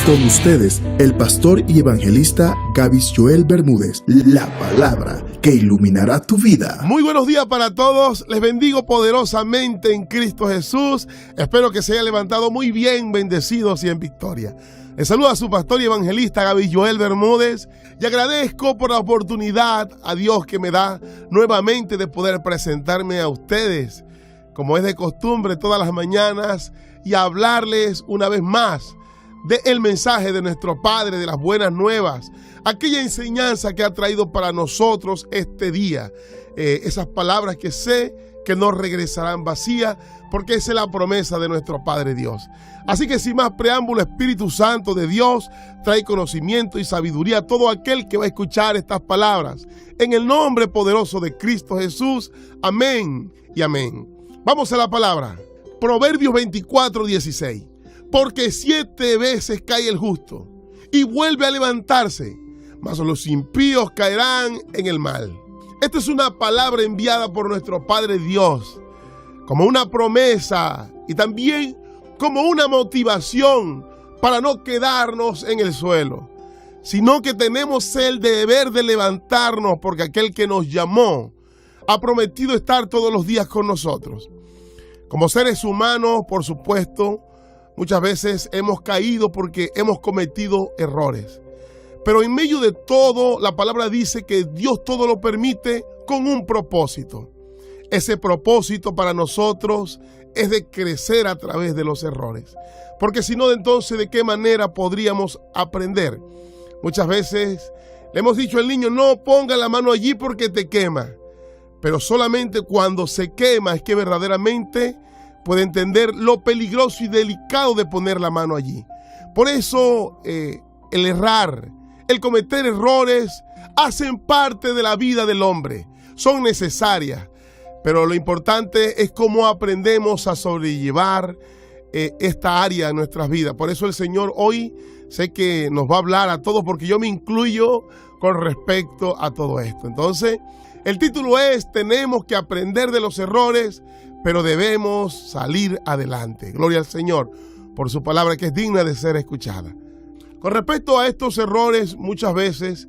Con ustedes, el pastor y evangelista Gavis Joel Bermúdez, la palabra que iluminará tu vida. Muy buenos días para todos, les bendigo poderosamente en Cristo Jesús. Espero que se haya levantado muy bien, bendecidos y en victoria. Les saluda a su pastor y evangelista Gavis Joel Bermúdez y agradezco por la oportunidad a Dios que me da nuevamente de poder presentarme a ustedes, como es de costumbre todas las mañanas, y hablarles una vez más del mensaje de nuestro Padre, de las buenas nuevas, aquella enseñanza que ha traído para nosotros este día, esas palabras que sé que no regresarán vacías, porque esa es la promesa de nuestro Padre Dios. Así que sin más preámbulo, Espíritu Santo de Dios trae conocimiento y sabiduría a todo aquel que va a escuchar estas palabras. En el nombre poderoso de Cristo Jesús, amén y amén. Vamos a la palabra. Proverbios 24:16. Porque 7 veces cae el justo y vuelve a levantarse, mas los impíos caerán en el mal. Esta es una palabra enviada por nuestro Padre Dios, como una promesa y también como una motivación para no quedarnos en el suelo, sino que tenemos el deber de levantarnos, porque aquel que nos llamó ha prometido estar todos los días con nosotros. Como seres humanos, por supuesto, muchas veces hemos caído porque hemos cometido errores. Pero en medio de todo, la palabra dice que Dios todo lo permite con un propósito. Ese propósito para nosotros es de crecer a través de los errores. Porque si no, entonces, ¿de qué manera podríamos aprender? Muchas veces le hemos dicho al niño, no ponga la mano allí porque te quema. Pero solamente cuando se quema es que verdaderamente puede entender lo peligroso y delicado de poner la mano allí. Por eso el errar, el cometer errores, hacen parte de la vida del hombre. Son necesarias, pero lo importante es cómo aprendemos a sobrellevar esta área de nuestras vidas. Por eso el Señor hoy sé que nos va a hablar a todos, porque yo me incluyo con respecto a todo esto. Entonces, el título es: tenemos que aprender de los errores, pero debemos salir adelante. Gloria al Señor por su palabra, que es digna de ser escuchada. Con respecto a estos errores, muchas veces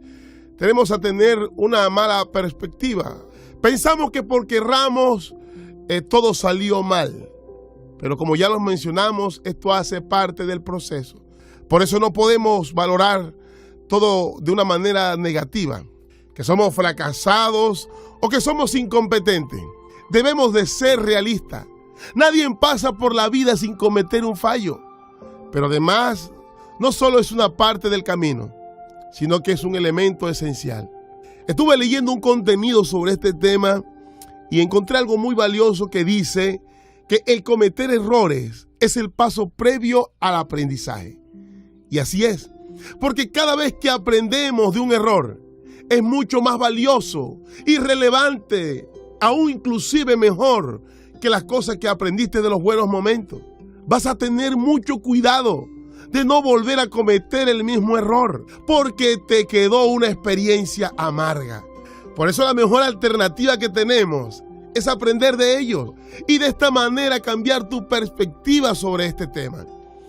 tenemos a tener una mala perspectiva. Pensamos que porque erramos, todo salió mal. Pero como ya lo mencionamos, esto hace parte del proceso. Por eso no podemos valorar todo de una manera negativa, que somos fracasados o que somos incompetentes. Debemos de ser realistas. Nadie pasa por la vida sin cometer un fallo. Pero además, no solo es una parte del camino, sino que es un elemento esencial. Estuve leyendo un contenido sobre este tema y encontré algo muy valioso que dice que el cometer errores es el paso previo al aprendizaje. Y así es, porque cada vez que aprendemos de un error, es mucho más valioso y relevante, aún inclusive mejor que las cosas que aprendiste de los buenos momentos. Vas a tener mucho cuidado de no volver a cometer el mismo error, porque te quedó una experiencia amarga. Por eso la mejor alternativa que tenemos es aprender de ellos y de esta manera cambiar tu perspectiva sobre este tema.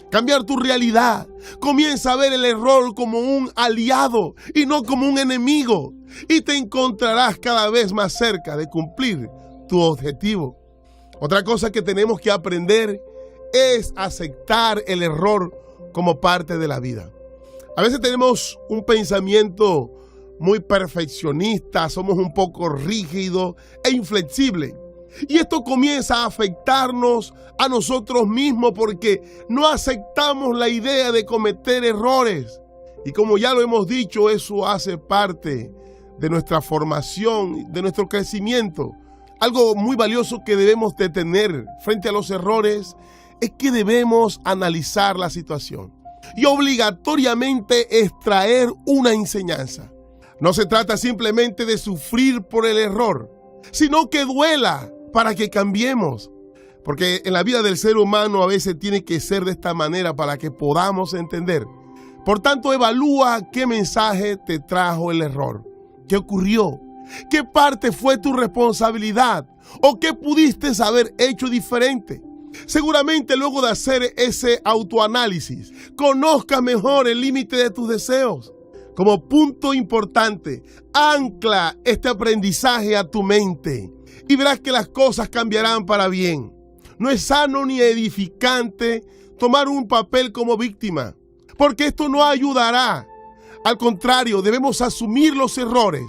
Cambiar tu realidad. Comienza a ver el error como un aliado y no como un enemigo. Y te encontrarás cada vez más cerca de cumplir tu objetivo. Otra cosa que tenemos que aprender es aceptar el error como parte de la vida. A veces tenemos un pensamiento muy perfeccionista, somos un poco rígidos e inflexibles. Y esto comienza a afectarnos a nosotros mismos porque no aceptamos la idea de cometer errores. Y como ya lo hemos dicho, eso hace parte de nuestra formación, de nuestro crecimiento. Algo muy valioso que debemos de tener frente a los errores es que debemos analizar la situación y obligatoriamente extraer una enseñanza. No se trata simplemente de sufrir por el error, sino que duela para que cambiemos. Porque en la vida del ser humano a veces tiene que ser de esta manera para que podamos entender. Por tanto, evalúa qué mensaje te trajo el error. ¿Qué ocurrió? ¿Qué parte fue tu responsabilidad? ¿O qué pudiste haber hecho diferente? Seguramente luego de hacer ese autoanálisis, conozcas mejor el límite de tus deseos. Como punto importante, ancla este aprendizaje a tu mente y verás que las cosas cambiarán para bien. No es sano ni edificante tomar un papel como víctima, porque esto no ayudará. Al contrario, debemos asumir los errores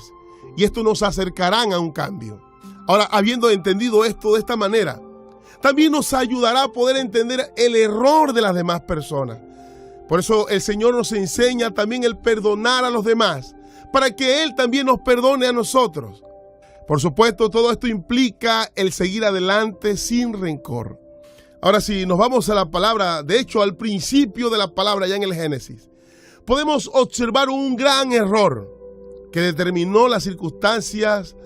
y esto nos acercará a un cambio. Ahora, habiendo entendido esto de esta manera, también nos ayudará a poder entender el error de las demás personas. Por eso el Señor nos enseña también el perdonar a los demás, para que Él también nos perdone a nosotros. Por supuesto, todo esto implica el seguir adelante sin rencor. Ahora, si nos vamos a la palabra, de hecho, al principio de la palabra, ya en el Génesis, podemos observar un gran error que determinó las circunstancias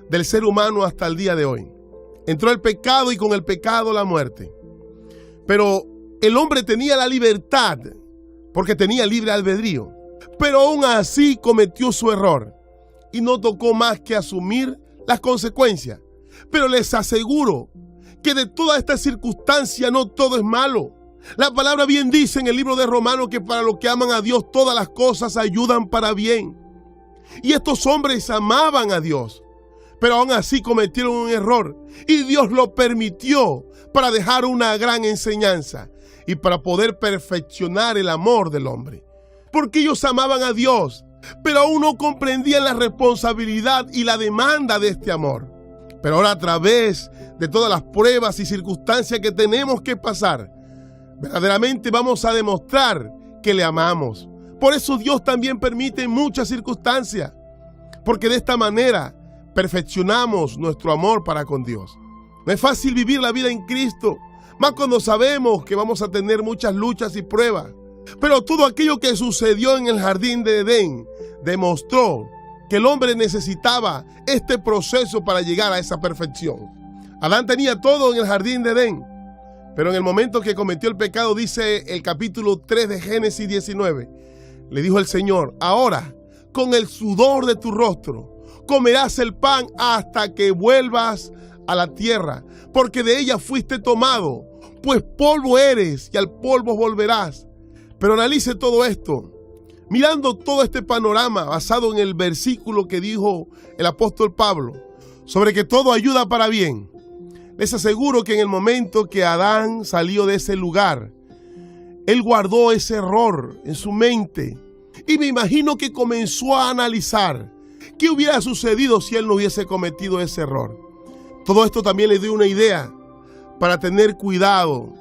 del ser humano hasta el día de hoy. Entró el pecado y con el pecado la muerte. Pero el hombre tenía la libertad porque tenía libre albedrío. Pero aún así cometió su error y no tocó más que asumir las consecuencias. Pero les aseguro que de toda esta circunstancia no todo es malo. La palabra bien dice en el libro de Romanos que para los que aman a Dios todas las cosas ayudan para bien. Y estos hombres amaban a Dios, pero aún así cometieron un error y Dios lo permitió para dejar una gran enseñanza y para poder perfeccionar el amor del hombre. Porque ellos amaban a Dios, pero aún no comprendían la responsabilidad y la demanda de este amor. Pero ahora, a través de todas las pruebas y circunstancias que tenemos que pasar, verdaderamente vamos a demostrar que le amamos. Por eso Dios también permite muchas circunstancias, porque de esta manera perfeccionamos nuestro amor para con Dios. No es fácil vivir la vida en Cristo, más cuando sabemos que vamos a tener muchas luchas y pruebas. Pero todo aquello que sucedió en el jardín de Edén demostró que el hombre necesitaba este proceso para llegar a esa perfección. Adán tenía todo en el jardín de Edén, pero en el momento que cometió el pecado, dice el capítulo 3 de Génesis 19, le dijo el Señor: ahora, con el sudor de tu rostro, comerás el pan hasta que vuelvas a la tierra, porque de ella fuiste tomado, pues polvo eres y al polvo volverás. Pero analice todo esto, mirando todo este panorama basado en el versículo que dijo el apóstol Pablo, sobre que todo ayuda para bien. Les aseguro que en el momento que Adán salió de ese lugar, él guardó ese error en su mente y me imagino que comenzó a analizar qué hubiera sucedido si él no hubiese cometido ese error. Todo esto también le dio una idea para tener cuidado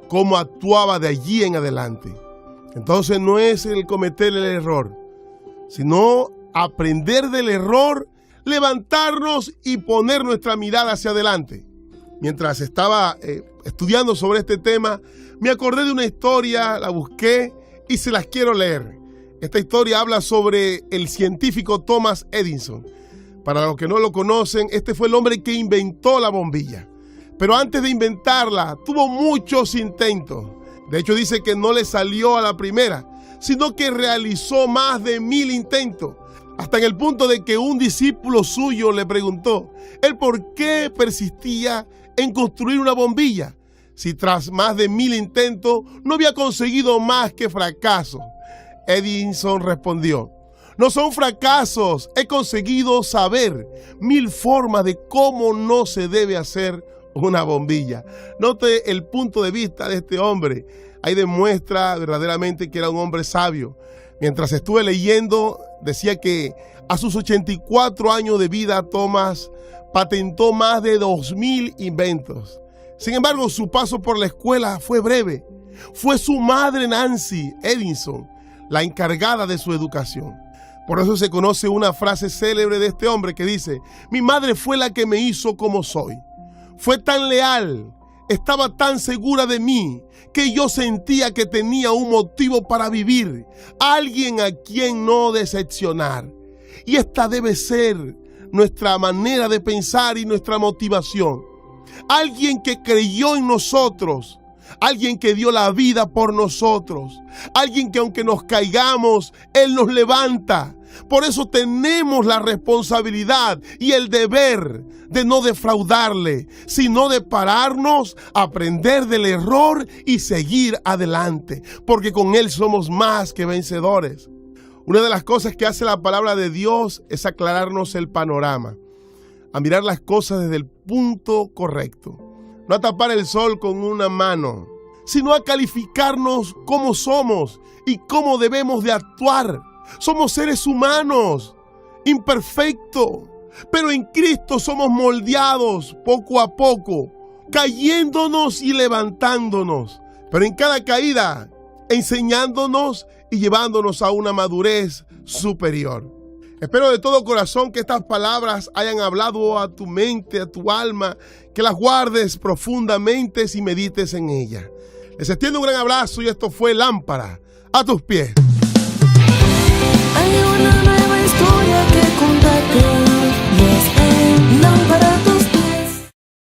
cómo actuaba de allí en adelante. Entonces no es el cometer el error, sino aprender del error, levantarnos y poner nuestra mirada hacia adelante. Mientras estaba estudiando sobre este tema, me acordé de una historia, la busqué y se las quiero leer. Esta historia habla sobre el científico Thomas Edison. Para los que no lo conocen, este fue el hombre que inventó la bombilla. Pero antes de inventarla, tuvo muchos intentos. De hecho, dice que no le salió a la primera, sino que realizó más de 1000 intentos. Hasta en el punto de que un discípulo suyo le preguntó el por qué persistía en construir una bombilla, si tras más de 1000 intentos no había conseguido más que fracasos. Edison respondió: no son fracasos, he conseguido saber 1000 formas de cómo no se debe hacer una bombilla. Note el punto de vista de este hombre. Ahí demuestra verdaderamente que era un hombre sabio. Mientras estuve leyendo, decía que a sus 84 años de vida, Thomas patentó más de 2000 inventos. Sin embargo, su paso por la escuela fue breve. Fue su madre, Nancy Edison, la encargada de su educación. Por eso se conoce una frase célebre de este hombre que dice: mi madre fue la que me hizo como soy. Fue tan leal, estaba tan segura de mí, que yo sentía que tenía un motivo para vivir, alguien a quien no decepcionar. Y esta debe ser nuestra manera de pensar y nuestra motivación. Alguien que creyó en nosotros, alguien que dio la vida por nosotros, alguien que aunque nos caigamos, Él nos levanta, Por eso tenemos la responsabilidad y el deber de no defraudarle, sino de pararnos, aprender del error y seguir adelante, porque con Él somos más que vencedores. Una de las cosas que hace la palabra de Dios es aclararnos el panorama, a mirar las cosas desde el punto correcto, no a tapar el sol con una mano, sino a calificarnos como somos y cómo debemos de actuar. Somos seres humanos, imperfectos, pero en Cristo somos moldeados poco a poco, cayéndonos y levantándonos, pero en cada caída enseñándonos y llevándonos a una madurez superior. Espero de todo corazón que estas palabras hayan hablado a tu mente, a tu alma, que las guardes profundamente y medites en ellas. Les extiendo un gran abrazo y esto fue Lámpara a tus pies. Hay una nueva historia que contarte y es en Lámpara a tus pies.